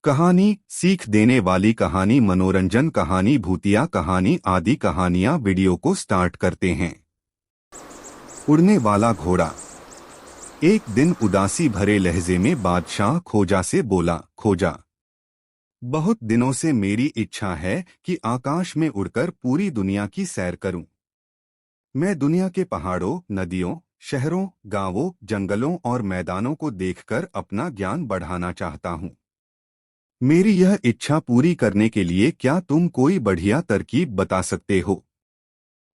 कहानी, सीख देने वाली कहानी, मनोरंजन कहानी, भूतिया कहानी आदि कहानियां वीडियो को स्टार्ट करते हैं। उड़ने वाला घोड़ा। एक दिन उदासी भरे लहजे में बादशाह खोजा से बोला, खोजा, बहुत दिनों से मेरी इच्छा है कि आकाश में उड़कर पूरी दुनिया की सैर करूं। मैं दुनिया के पहाड़ों, नदियों, शहरों, गांवों, जंगलों और मैदानों को देखकर अपना ज्ञान बढ़ाना चाहता हूं। मेरी यह इच्छा पूरी करने के लिए क्या तुम कोई बढ़िया तरकीब बता सकते हो?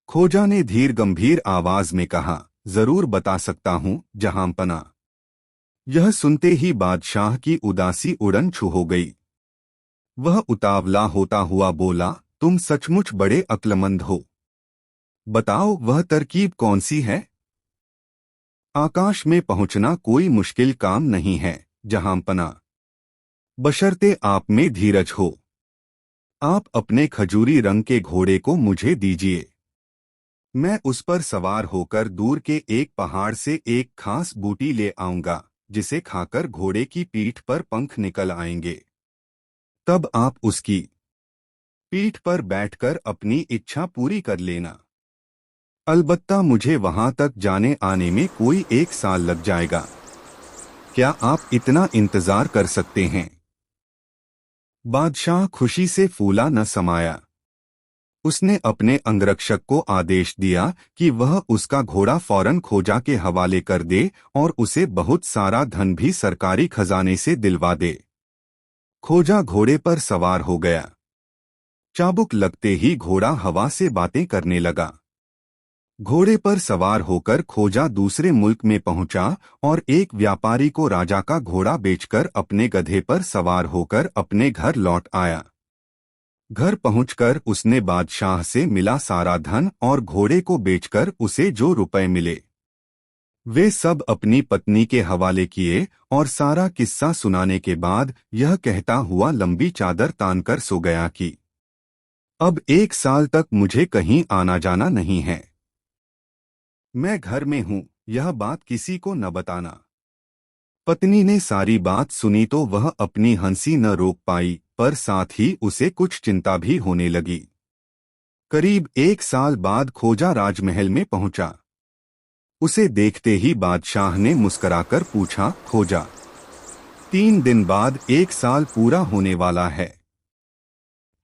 खोजा ने धीर गंभीर आवाज में कहा, जरूर बता सकता हूं जहांपना। यह सुनते ही बादशाह की उदासी उड़न छू हो गई। वह उतावला होता हुआ बोला, तुम सचमुच बड़े अक्लमंद हो। बताओ वह तरकीब कौन सी है? आकाश में पहुंचना कोई मुश्किल काम नहीं है जहांपना, बशर्ते आप में धीरज हो। आप अपने खजूरी रंग के घोड़े को मुझे दीजिए। मैं उस पर सवार होकर दूर के एक पहाड़ से एक खास बूटी ले आऊंगा, जिसे खाकर घोड़े की पीठ पर पंख निकल आएंगे। तब आप उसकी पीठ पर बैठकर अपनी इच्छा पूरी कर लेना। अलबत्ता मुझे वहां तक जाने आने में कोई 1 साल लग जाएगा। क्या आप इतना इंतजार कर सकते हैं? बादशाह खुशी से फूला न समाया। उसने अपने अंगरक्षक को आदेश दिया कि वह उसका घोड़ा फौरन खोजा के हवाले कर दे और उसे बहुत सारा धन भी सरकारी खजाने से दिलवा दे। खोजा घोड़े पर सवार हो गया। चाबुक लगते ही घोड़ा हवा से बातें करने लगा। घोड़े पर सवार होकर खोजा दूसरे मुल्क में पहुंचा और एक व्यापारी को राजा का घोड़ा बेचकर अपने गधे पर सवार होकर अपने घर लौट आया। घर पहुंचकर उसने बादशाह से मिला सारा धन और घोड़े को बेचकर उसे जो रुपए मिले वे सब अपनी पत्नी के हवाले किए और सारा किस्सा सुनाने के बाद यह कहता हुआ लंबी चादर तानकर सो गया कि अब 1 साल तक मुझे कहीं आना जाना नहीं है। मैं घर में हूं, यह बात किसी को न बताना। पत्नी ने सारी बात सुनी तो वह अपनी हंसी न रोक पाई, पर साथ ही उसे कुछ चिंता भी होने लगी। करीब 1 साल बाद खोजा राजमहल में पहुंचा। उसे देखते ही बादशाह ने मुस्कुराकर पूछा, खोजा, 3 दिन बाद 1 साल पूरा होने वाला है।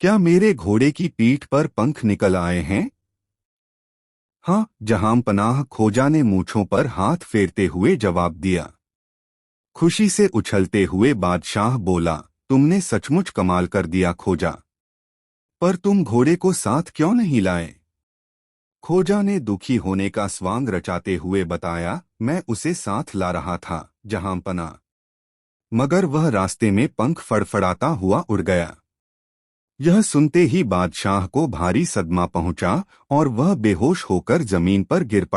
क्या मेरे घोड़े की पीठ पर पंख निकल आए हैं? हाँ जहांपनाह, खोजा ने मूंछों पर हाथ फेरते हुए जवाब दिया। खुशी से उछलते हुए बादशाह बोला, तुमने सचमुच कमाल कर दिया खोजा। पर तुम घोड़े को साथ क्यों नहीं लाए? खोजा ने दुखी होने का स्वांग रचाते हुए बताया, मैं उसे साथ ला रहा था जहांपना, मगर वह रास्ते में पंख फड़फड़ाता हुआ उड़ गया। यह सुनते ही बादशाह को भारी सदमा पहुंचा और वह बेहोश होकर जमीन पर गिर पड़ा।